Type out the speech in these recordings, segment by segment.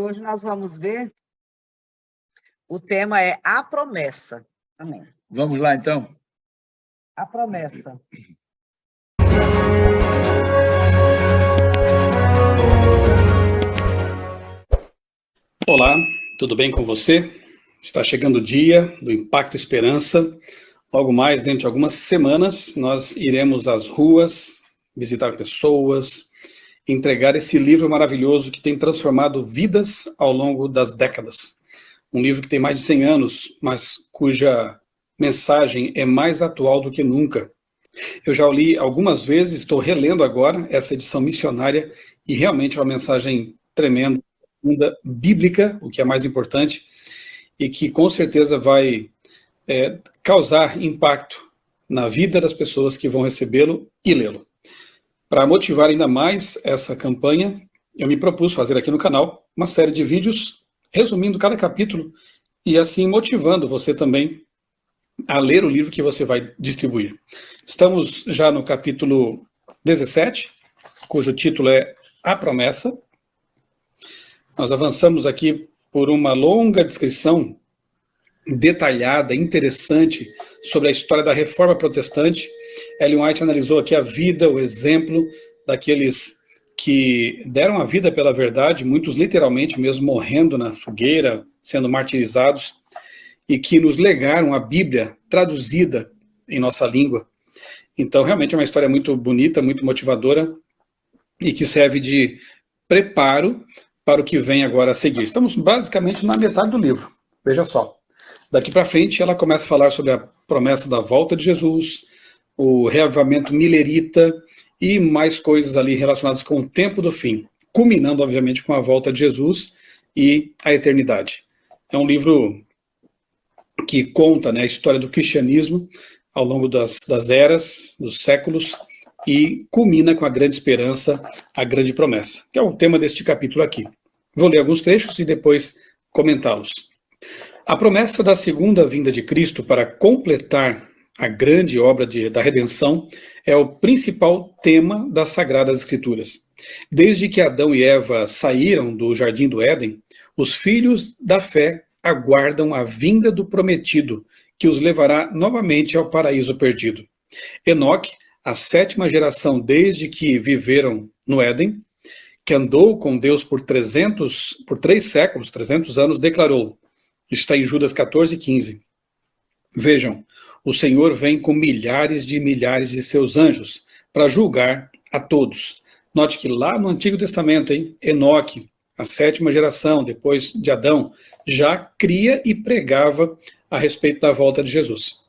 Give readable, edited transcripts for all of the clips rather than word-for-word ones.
hoje nós vamos ver, o tema é a promessa. Amém. Vamos lá, então? A promessa. Olá, tudo bem com você? Está chegando o dia do Impacto Esperança. Logo mais, dentro de algumas semanas, nós iremos às ruas, visitar pessoas, entregar esse livro maravilhoso que tem transformado vidas ao longo das décadas. Um livro que tem mais de 100 anos, mas cuja mensagem é mais atual do que nunca. Eu já o li algumas vezes, estou relendo agora essa edição missionária e realmente é uma mensagem tremenda, bíblica, o que é mais importante, e que com certeza vai causar impacto na vida das pessoas que vão recebê-lo e lê-lo. Para motivar ainda mais essa campanha, eu me propus fazer aqui no canal uma série de vídeos resumindo cada capítulo e assim motivando você também a ler o livro que você vai distribuir. Estamos já no capítulo 17, cujo título é A Promessa. Nós avançamos aqui por uma longa descrição detalhada, interessante, sobre a história da Reforma Protestante. Ellen White analisou aqui a vida, o exemplo daqueles que deram a vida pela verdade, muitos literalmente mesmo morrendo na fogueira, sendo martirizados, e que nos legaram a Bíblia traduzida em nossa língua. Então, realmente é uma história muito bonita, muito motivadora, e que serve de preparo para o que vem agora a seguir. Estamos basicamente na metade do livro, veja só. Daqui para frente, ela começa a falar sobre a promessa da volta de Jesus, o reavivamento milerita e mais coisas ali relacionadas com o tempo do fim, culminando, obviamente, com a volta de Jesus e a eternidade. É um livro que conta, né, a história do cristianismo ao longo das eras, dos séculos, e culmina com a grande esperança, a grande promessa, que é o tema deste capítulo aqui. Vou ler alguns trechos e depois comentá-los. A promessa da segunda vinda de Cristo para completar a grande obra da redenção é o principal tema das Sagradas Escrituras. Desde que Adão e Eva saíram do Jardim do Éden, os filhos da fé aguardam a vinda do prometido, que os levará novamente ao paraíso perdido. Enoque, a 7ª geração desde que viveram no Éden, que andou com Deus por 3 séculos, 300 anos, declarou, está em Judas 14:15. Vejam, o Senhor vem com milhares de seus anjos para julgar a todos. Note que lá no Antigo Testamento, Enoque, a 7ª geração, depois de Adão, já cria e pregava a respeito da volta de Jesus.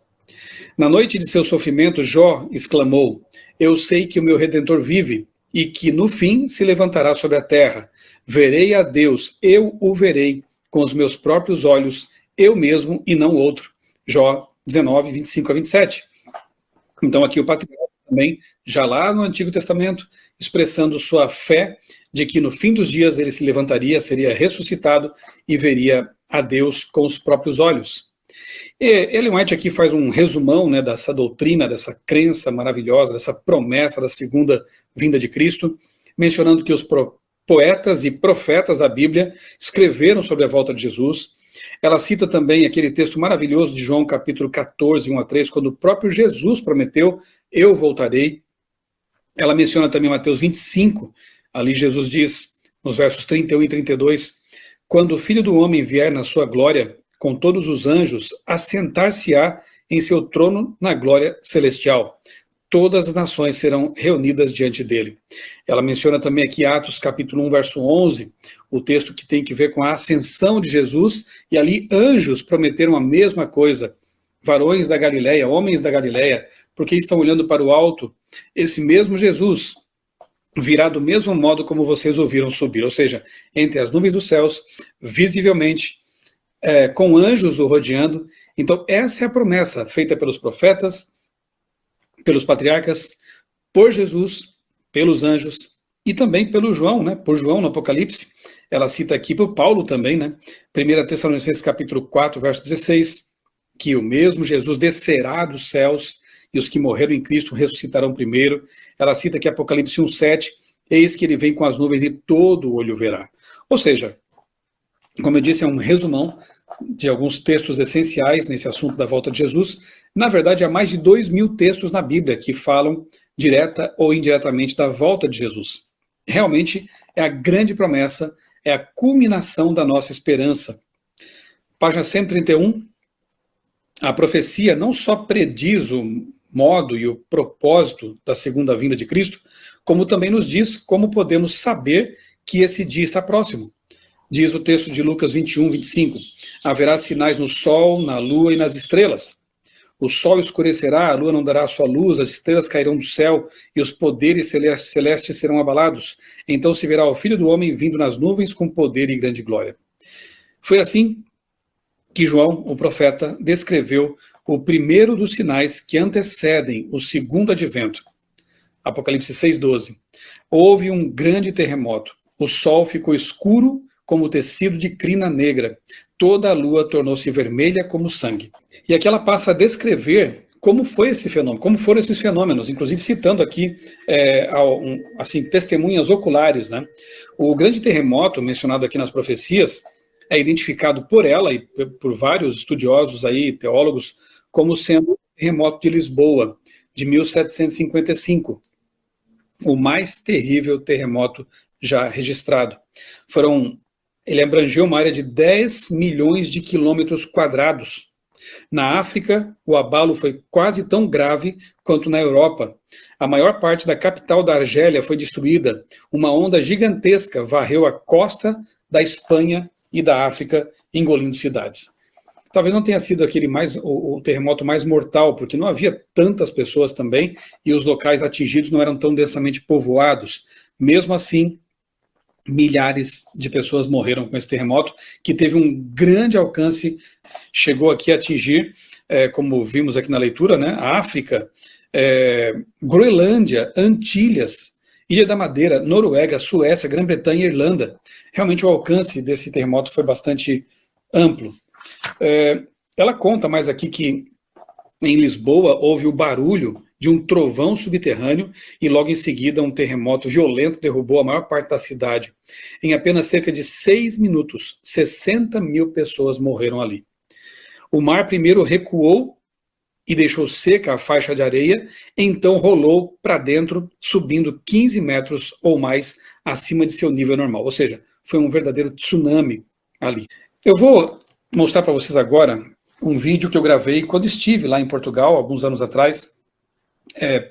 Na noite de seu sofrimento, Jó exclamou, eu sei que o meu Redentor vive e que no fim se levantará sobre a terra. Verei a Deus, eu o verei com os meus próprios olhos, eu mesmo e não outro. Jó 19:25-27. Então aqui o patriarca também, já lá no Antigo Testamento, expressando sua fé de que no fim dos dias ele se levantaria, seria ressuscitado e veria a Deus com os próprios olhos. E Ellen White aqui faz um resumão, né, dessa doutrina, dessa crença maravilhosa, dessa promessa da segunda vinda de Cristo, mencionando que os poetas e profetas da Bíblia escreveram sobre a volta de Jesus. Ela cita também aquele texto maravilhoso de João capítulo 14, 1-3, quando o próprio Jesus prometeu, eu voltarei. Ela menciona também Mateus 25, ali Jesus diz, nos versos 31 e 32, quando o Filho do Homem vier na sua glória, com todos os anjos, assentar-se-á em seu trono na glória celestial. Todas as nações serão reunidas diante dele. Ela menciona também aqui Atos capítulo 1, verso 11, o texto que tem que ver com a ascensão de Jesus, e ali anjos prometeram a mesma coisa. Varões da Galileia, homens da Galileia, porque estão olhando para o alto, esse mesmo Jesus virá do mesmo modo como vocês ouviram subir, ou seja, entre as nuvens dos céus, visivelmente, com anjos o rodeando. Então essa é a promessa feita pelos profetas, pelos patriarcas, por Jesus, pelos anjos e também pelo João, né? Por João no Apocalipse. Ela cita aqui por Paulo também, né? 1 Tessalonicenses capítulo 4, verso 16, que o mesmo Jesus descerá dos céus e os que morreram em Cristo ressuscitarão primeiro. Ela cita aqui Apocalipse 1, 7, eis que ele vem com as nuvens e todo olho verá. Ou seja, Como eu disse, é um resumão de alguns textos essenciais nesse assunto da volta de Jesus. Na verdade, há mais de 2.000 textos na Bíblia que falam direta ou indiretamente da volta de Jesus. Realmente é a grande promessa, é a culminação da nossa esperança. Página 131, a profecia não só prediz o modo e o propósito da segunda vinda de Cristo, como também nos diz como podemos saber que esse dia está próximo. Diz o texto de Lucas 21, 25, haverá sinais no sol, na lua e nas estrelas. O sol escurecerá, a lua não dará a sua luz, as estrelas cairão do céu e os poderes celestes serão abalados. Então se verá o Filho do Homem vindo nas nuvens com poder e grande glória. Foi assim que João, o profeta, descreveu o primeiro dos sinais que antecedem o segundo advento. Apocalipse 6,12. Houve um grande terremoto. O sol ficou escuro como tecido de crina negra. Toda a lua tornou-se vermelha como sangue. E aqui ela passa a descrever como foi esse fenômeno, como foram esses fenômenos, inclusive citando aqui testemunhas oculares, né? O grande terremoto mencionado aqui nas profecias é identificado por ela e por vários estudiosos aí, teólogos, como sendo o terremoto de Lisboa, de 1755, o mais terrível terremoto já registrado. Ele abrangeu uma área de 10 milhões de quilômetros quadrados. Na África, o abalo foi quase tão grave quanto na Europa. A maior parte da capital da Argélia foi destruída. Uma onda gigantesca varreu a costa da Espanha e da África, engolindo cidades. Talvez não tenha sido o terremoto mais mortal, porque não havia tantas pessoas também, e os locais atingidos não eram tão densamente povoados. Mesmo assim, milhares de pessoas morreram com esse terremoto, que teve um grande alcance, chegou aqui a atingir, como vimos aqui na leitura, né, a África, Groenlândia, Antilhas, Ilha da Madeira, Noruega, Suécia, Grã-Bretanha e Irlanda. Realmente o alcance desse terremoto foi bastante amplo. Ela conta mais aqui que em Lisboa houve o barulho de um trovão subterrâneo e logo em seguida um terremoto violento derrubou a maior parte da cidade. Em apenas cerca de 6 minutos, 60 mil pessoas morreram ali. O mar primeiro recuou e deixou seca a faixa de areia, então rolou para dentro, subindo 15 metros ou mais acima de seu nível normal. Ou seja, foi um verdadeiro tsunami ali. Eu vou mostrar para vocês agora um vídeo que eu gravei quando estive lá em Portugal, alguns anos atrás.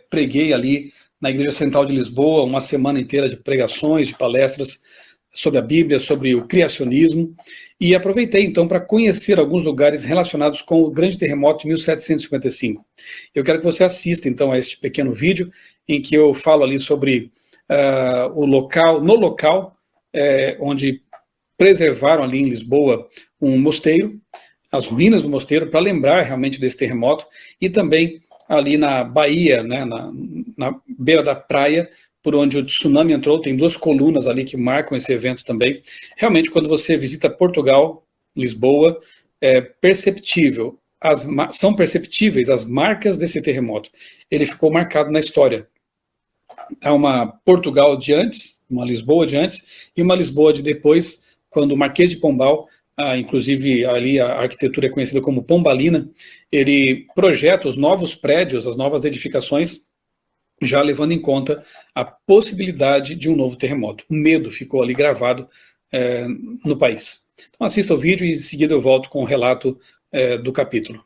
Preguei ali na Igreja Central de Lisboa, uma semana inteira de pregações, de palestras sobre a Bíblia, sobre o criacionismo, e aproveitei então para conhecer alguns lugares relacionados com o grande terremoto de 1755. Eu quero que você assista então a este pequeno vídeo, em que eu falo ali sobre no local onde preservaram ali em Lisboa um mosteiro, as ruínas do mosteiro, para lembrar realmente desse terremoto, e também ali na Bahia, né, na beira da praia, por onde o tsunami entrou, tem 2 colunas ali que marcam esse evento também. Realmente, quando você visita Portugal, Lisboa, são perceptíveis as marcas desse terremoto. Ele ficou marcado na história. Há uma Portugal de antes, uma Lisboa de antes, e uma Lisboa de depois, quando o Marquês de Pombal, inclusive ali a arquitetura é conhecida como Pombalina, ele projeta os novos prédios, as novas edificações, já levando em conta a possibilidade de um novo terremoto. O medo ficou ali gravado no país. Então assista o vídeo e em seguida eu volto com o relato do capítulo.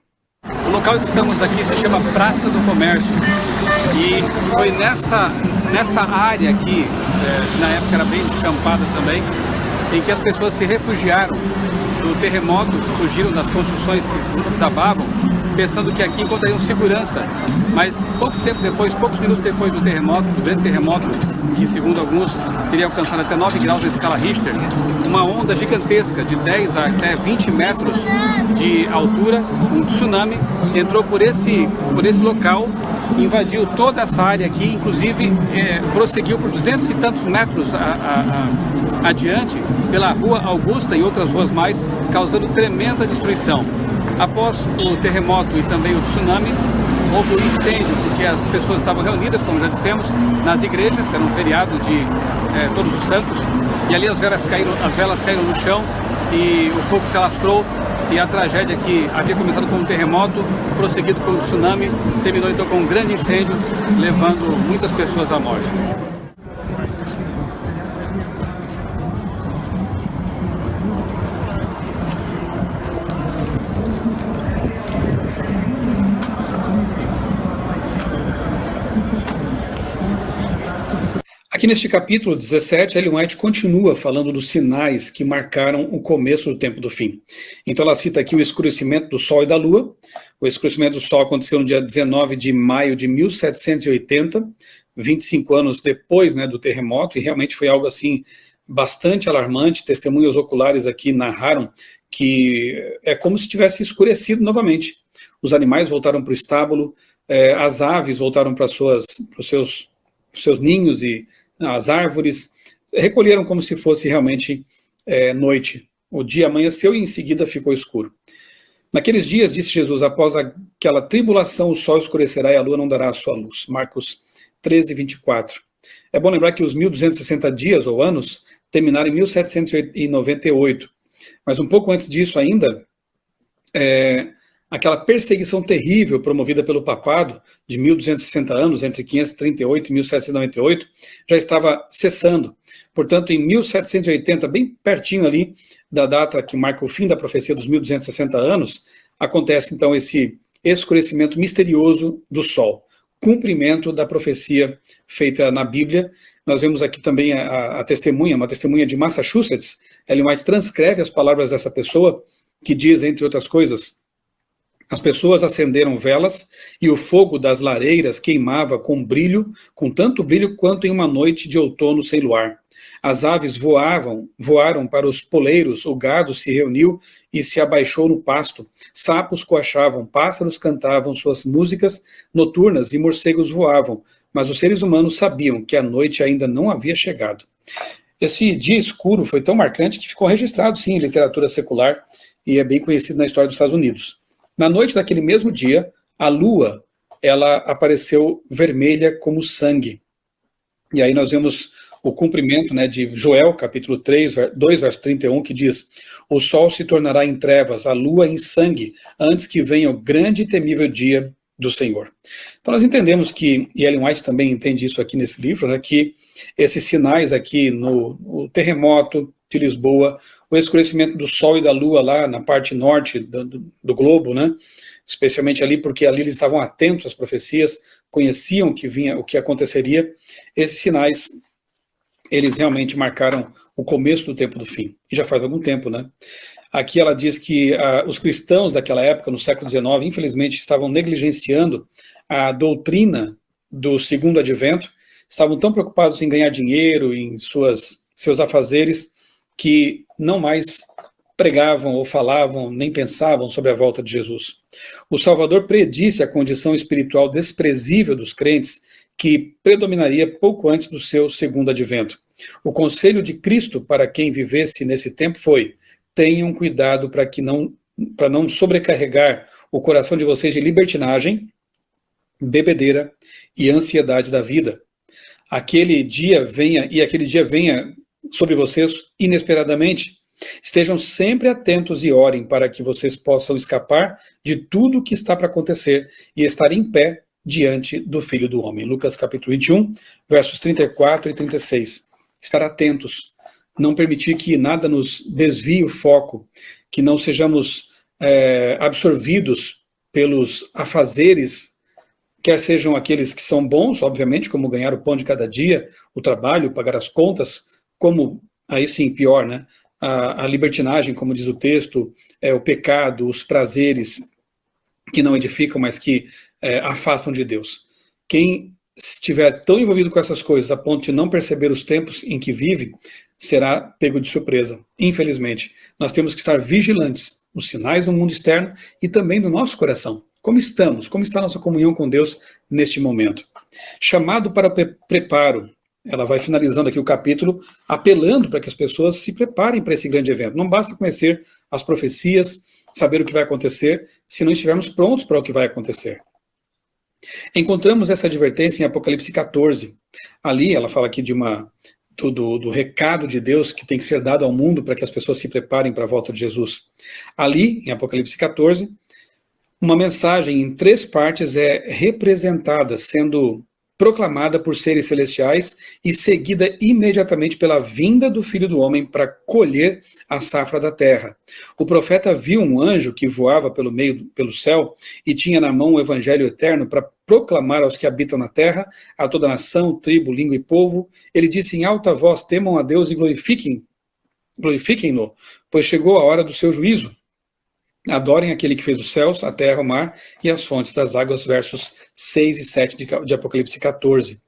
O local em que estamos aqui se chama Praça do Comércio, e foi nessa área aqui, na época era bem descampada também, em que as pessoas se refugiaram do terremoto, fugiram das construções que desabavam, pensando que aqui encontrariam segurança. Mas poucos minutos depois do grande terremoto, que segundo alguns teria alcançado até 9 graus na escala Richter, uma onda gigantesca de 10 a até 20 metros de altura, um tsunami, entrou por esse local, invadiu toda essa área aqui, inclusive prosseguiu por 200 e tantos metros adiante, pela Rua Augusta e outras ruas mais, causando tremenda destruição. Após o terremoto e também o tsunami, houve um incêndio, porque as pessoas estavam reunidas, como já dissemos, nas igrejas, era um feriado de Todos os Santos, e ali as velas caíram no chão e o fogo se alastrou, e a tragédia que havia começado com um terremoto, prosseguido com um tsunami, terminou então com um grande incêndio, levando muitas pessoas à morte. Aqui neste capítulo 17, Ellen White continua falando dos sinais que marcaram o começo do tempo do fim. Então ela cita aqui o escurecimento do Sol e da Lua. O escurecimento do Sol aconteceu no dia 19 de maio de 1780, 25 anos depois, né, do terremoto, e realmente foi algo assim bastante alarmante. Testemunhas oculares aqui narraram que é como se tivesse escurecido novamente. Os animais voltaram para o estábulo, as aves voltaram para os seus ninhos, e as árvores recolheram como se fosse realmente noite. O dia amanheceu e em seguida ficou escuro. Naqueles dias, disse Jesus, após aquela tribulação, o sol escurecerá e a lua não dará a sua luz. Marcos 13, 24. É bom lembrar que os 1260 dias ou anos terminaram em 1798. Mas um pouco antes disso ainda, aquela perseguição terrível promovida pelo papado de 1260 anos, entre 538 e 1798, já estava cessando. Portanto, em 1780, bem pertinho ali da data que marca o fim da profecia dos 1260 anos, acontece então esse escurecimento misterioso do Sol, cumprimento da profecia feita na Bíblia. Nós vemos aqui também uma testemunha de Massachusetts. Ellen White transcreve as palavras dessa pessoa, que diz, entre outras coisas: as pessoas acenderam velas e o fogo das lareiras queimava com tanto brilho quanto em uma noite de outono sem luar. As aves voaram para os poleiros, o gado se reuniu e se abaixou no pasto. Sapos coachavam, pássaros cantavam suas músicas noturnas e morcegos voavam, mas os seres humanos sabiam que a noite ainda não havia chegado. Esse dia escuro foi tão marcante que ficou registrado, sim, em literatura secular e é bem conhecido na história dos Estados Unidos. Na noite daquele mesmo dia, a lua, ela apareceu vermelha como sangue. E aí nós vemos o cumprimento, né, de Joel, capítulo 3, 2, verso 31, que diz: o sol se tornará em trevas, a lua em sangue, antes que venha o grande e temível dia do Senhor. Então nós entendemos que, e Ellen White também entende isso aqui nesse livro, né, que esses sinais aqui no terremoto de Lisboa, o escurecimento do Sol e da Lua lá na parte norte do globo, né? Especialmente ali porque ali eles estavam atentos às profecias, conheciam o que aconteceria. Esses sinais, eles realmente marcaram o começo do tempo do fim, e já faz algum tempo, né? Aqui ela diz que os cristãos daquela época, no século XIX, infelizmente estavam negligenciando a doutrina do segundo advento, estavam tão preocupados em ganhar dinheiro, em seus afazeres, que não mais pregavam ou falavam, nem pensavam sobre a volta de Jesus. O Salvador predisse a condição espiritual desprezível dos crentes, que predominaria pouco antes do seu segundo advento. O conselho de Cristo para quem vivesse nesse tempo foi: tenham cuidado para não sobrecarregar o coração de vocês de libertinagem, bebedeira e ansiedade da vida. Aquele dia venha sobre vocês inesperadamente. Estejam sempre atentos e orem para que vocês possam escapar de tudo o que está para acontecer e estar em pé diante do Filho do Homem. Lucas capítulo 21, versos 34 e 36. Estar atentos, não permitir que nada nos desvie o foco, que não sejamos absorvidos pelos afazeres, quer sejam aqueles que são bons, obviamente, como ganhar o pão de cada dia, o trabalho, pagar as contas, como, aí sim, pior, né? A libertinagem, como diz o texto, o pecado, os prazeres que não edificam, mas que afastam de Deus. Quem estiver tão envolvido com essas coisas a ponto de não perceber os tempos em que vive, será pego de surpresa. Infelizmente, nós temos que estar vigilantes nos sinais do mundo externo e também no nosso coração. Como estamos? Como está a nossa comunhão com Deus neste momento? Chamado para preparo. Ela vai finalizando aqui o capítulo, apelando para que as pessoas se preparem para esse grande evento. Não basta conhecer as profecias, saber o que vai acontecer, se não estivermos prontos para o que vai acontecer. Encontramos essa advertência em Apocalipse 14. Ali ela fala aqui de do recado de Deus que tem que ser dado ao mundo para que as pessoas se preparem para a volta de Jesus. Ali, em Apocalipse 14, uma mensagem em 3 partes é representada, sendo proclamada por seres celestiais e seguida imediatamente pela vinda do Filho do Homem para colher a safra da terra. O profeta viu um anjo que voava pelo céu e tinha na mão o evangelho eterno para proclamar aos que habitam na terra, a toda nação, tribo, língua e povo. Ele disse em alta voz: temam a Deus e glorifiquem-no, pois chegou a hora do seu juízo. Adorem aquele que fez os céus, a terra, o mar e as fontes das águas, versos 6 e 7 de Apocalipse 14.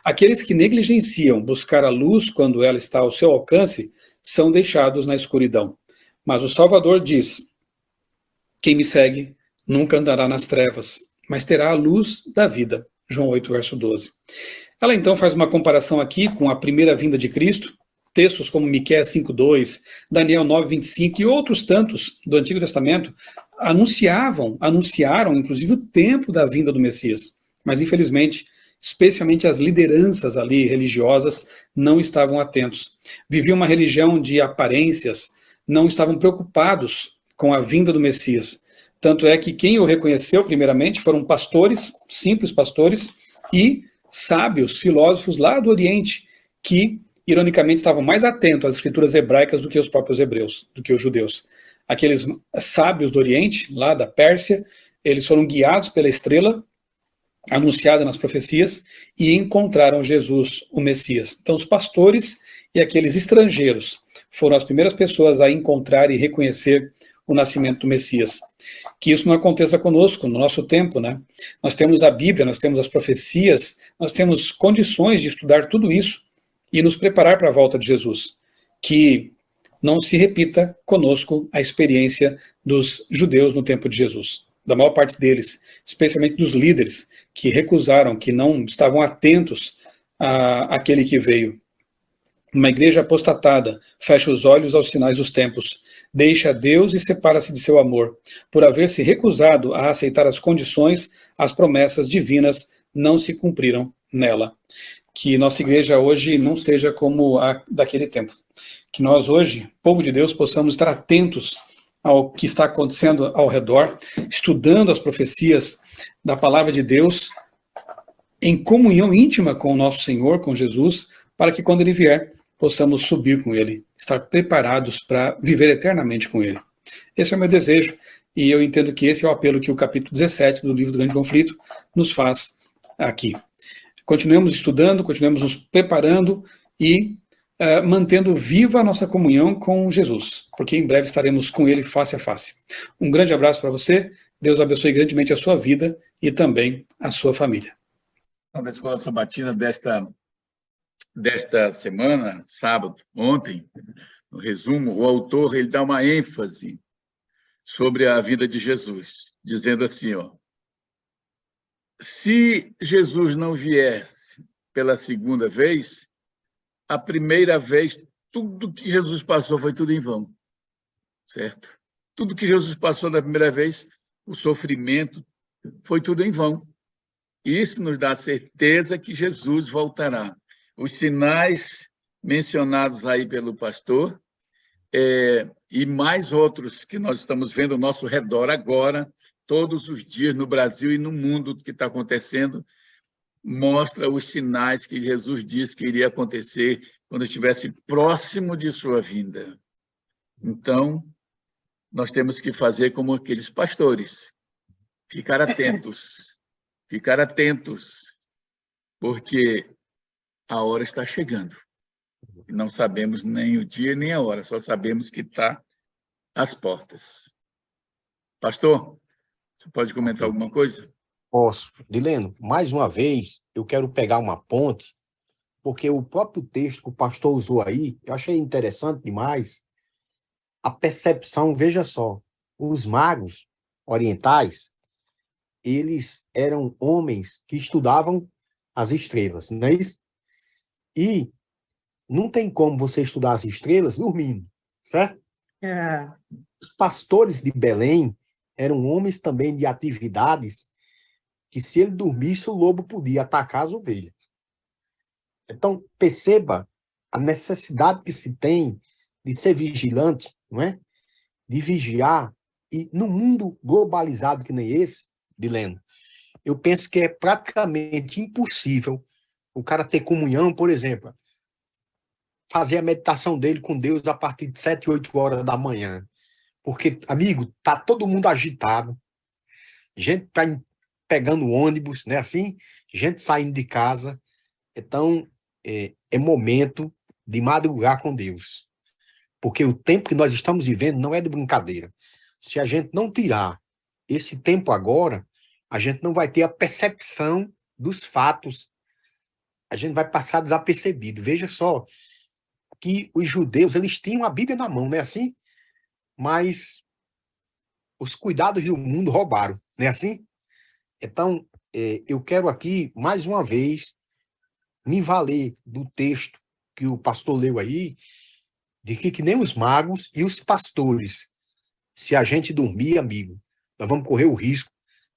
Aqueles que negligenciam buscar a luz quando ela está ao seu alcance são deixados na escuridão. Mas o Salvador diz: quem me segue nunca andará nas trevas, mas terá a luz da vida. João 8, verso 12. Ela então faz uma comparação aqui com a primeira vinda de Cristo. Textos como Miqueias 5:2, Daniel 9:25 e outros tantos do Antigo Testamento anunciaram inclusive o tempo da vinda do Messias. Mas infelizmente, especialmente as lideranças ali religiosas não estavam atentos. Viviam uma religião de aparências, não estavam preocupados com a vinda do Messias. Tanto é que quem o reconheceu primeiramente foram pastores, simples pastores, e sábios, filósofos lá do Oriente, que ironicamente, estavam mais atentos às escrituras hebraicas do que os próprios hebreus, do que os judeus. Aqueles sábios do Oriente, lá da Pérsia, eles foram guiados pela estrela anunciada nas profecias e encontraram Jesus, o Messias. Então, os pastores e aqueles estrangeiros foram as primeiras pessoas a encontrar e reconhecer o nascimento do Messias. Que isso não aconteça conosco no nosso tempo, né? Nós temos a Bíblia, nós temos as profecias, nós temos condições de estudar tudo isso e nos preparar para a volta de Jesus. Que não se repita conosco a experiência dos judeus no tempo de Jesus. Da maior parte deles, especialmente dos líderes, que recusaram, que não estavam atentos àquele que veio. Uma igreja apostatada fecha os olhos aos sinais dos tempos, deixa Deus e separa-se de seu amor. Por haver se recusado a aceitar as condições, as promessas divinas não se cumpriram nela. Que nossa igreja hoje não seja como a daquele tempo. Que nós hoje, povo de Deus, possamos estar atentos ao que está acontecendo ao redor, estudando as profecias da palavra de Deus, em comunhão íntima com o nosso Senhor, com Jesus, para que quando Ele vier, possamos subir com Ele, estar preparados para viver eternamente com Ele. Esse é o meu desejo, e eu entendo que esse é o apelo que o capítulo 17 do livro do Grande Conflito nos faz aqui. Continuemos estudando, continuemos nos preparando e mantendo viva a nossa comunhão com Jesus, porque em breve estaremos com Ele face a face. Um grande abraço para você, Deus abençoe grandemente a sua vida e também a sua família. Da Escola Sabatina desta semana, sábado, ontem, no resumo, o autor ele dá uma ênfase sobre a vida de Jesus, dizendo assim, ó: se Jesus não viesse pela segunda vez, a primeira vez, tudo que Jesus passou foi tudo em vão, certo? Tudo que Jesus passou da primeira vez, o sofrimento, foi tudo em vão. Isso nos dá a certeza que Jesus voltará. Os sinais mencionados aí pelo pastor, e mais outros que nós estamos vendo ao nosso redor agora, todos os dias no Brasil e no mundo que está acontecendo, mostra os sinais que Jesus disse que iria acontecer quando estivesse próximo de sua vinda. Então, nós temos que fazer como aqueles pastores, ficar atentos, porque a hora está chegando. Não sabemos nem o dia nem a hora, só sabemos que está às portas. Pastor, você pode comentar alguma coisa? Posso. Dileno, mais uma vez, eu quero pegar uma ponte, porque o próprio texto que o pastor usou aí, eu achei interessante demais, a percepção, veja só, os magos orientais, eles eram homens que estudavam as estrelas, não é isso? E não tem como você estudar as estrelas dormindo, certo? Os pastores de Belém eram homens também de atividades que, se ele dormisse, o lobo podia atacar as ovelhas. Então, perceba a necessidade que se tem de ser vigilante, não é? De vigiar, e no mundo globalizado que nem esse, Dileno, eu penso que é praticamente impossível o cara ter comunhão, por exemplo, fazer a meditação dele com Deus a partir de 7, 8 horas da manhã. Porque, amigo, tá todo mundo agitado, gente pegando ônibus, né, assim, gente saindo de casa. Então, é momento de madrugar com Deus. Porque o tempo que nós estamos vivendo não é de brincadeira. Se a gente não tirar esse tempo agora, a gente não vai ter a percepção dos fatos. A gente vai passar desapercebido. Veja só que os judeus, eles tinham a Bíblia na mão, não é assim? Mas os cuidados do mundo roubaram, não é assim? Então, eu quero aqui, mais uma vez, me valer do texto que o pastor leu aí, de que nem os magos e os pastores, se a gente dormir, amigo, nós vamos correr o risco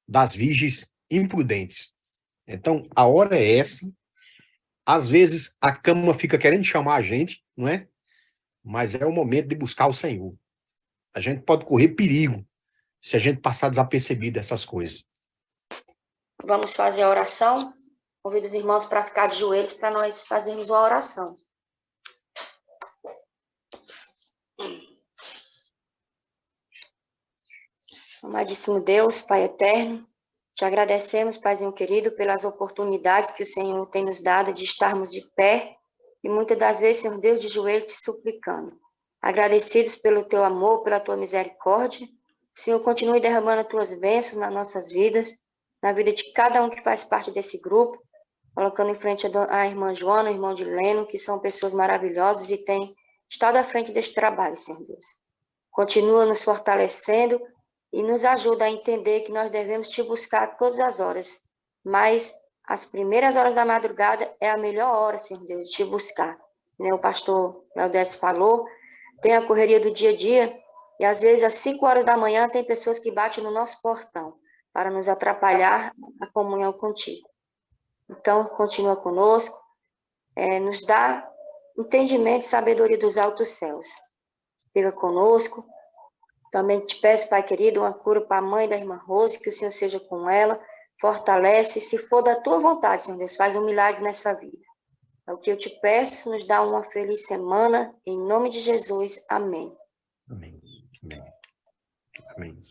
das virgens imprudentes. Então, a hora é essa. Às vezes, a cama fica querendo chamar a gente, não é? Mas é o momento de buscar o Senhor. A gente pode correr perigo se a gente passar desapercebido dessas coisas. Vamos fazer a oração. Convido os irmãos para ficar de joelhos para nós fazermos uma oração. Amadíssimo Deus, Pai eterno, te agradecemos, Paizinho querido, pelas oportunidades que o Senhor tem nos dado de estarmos de pé e muitas das vezes, Senhor Deus, de joelhos te suplicando. Agradecidos pelo teu amor, pela tua misericórdia, Senhor, continue derramando as tuas bênçãos nas nossas vidas, na vida de cada um que faz parte desse grupo, colocando em frente a irmã Joana, o irmão Dileno, que são pessoas maravilhosas e têm estado à frente deste trabalho, Senhor Deus. Continua nos fortalecendo e nos ajuda a entender que nós devemos te buscar todas as horas, mas as primeiras horas da madrugada é a melhor hora, Senhor Deus, de te buscar. Né? O pastor Leodécio falou, tem a correria do dia a dia, e às vezes às 5 horas da manhã tem pessoas que batem no nosso portão para nos atrapalhar a comunhão contigo. Então, continua conosco, nos dá entendimento e sabedoria dos altos céus. Fica conosco. Também te peço, Pai querido, uma cura para a mãe da irmã Rose, que o Senhor seja com ela, fortalece, se for da tua vontade, Senhor Deus, faz um milagre nessa vida. É o que eu te peço, nos dá uma feliz semana, em nome de Jesus, amém. Amém. Amém. Amém.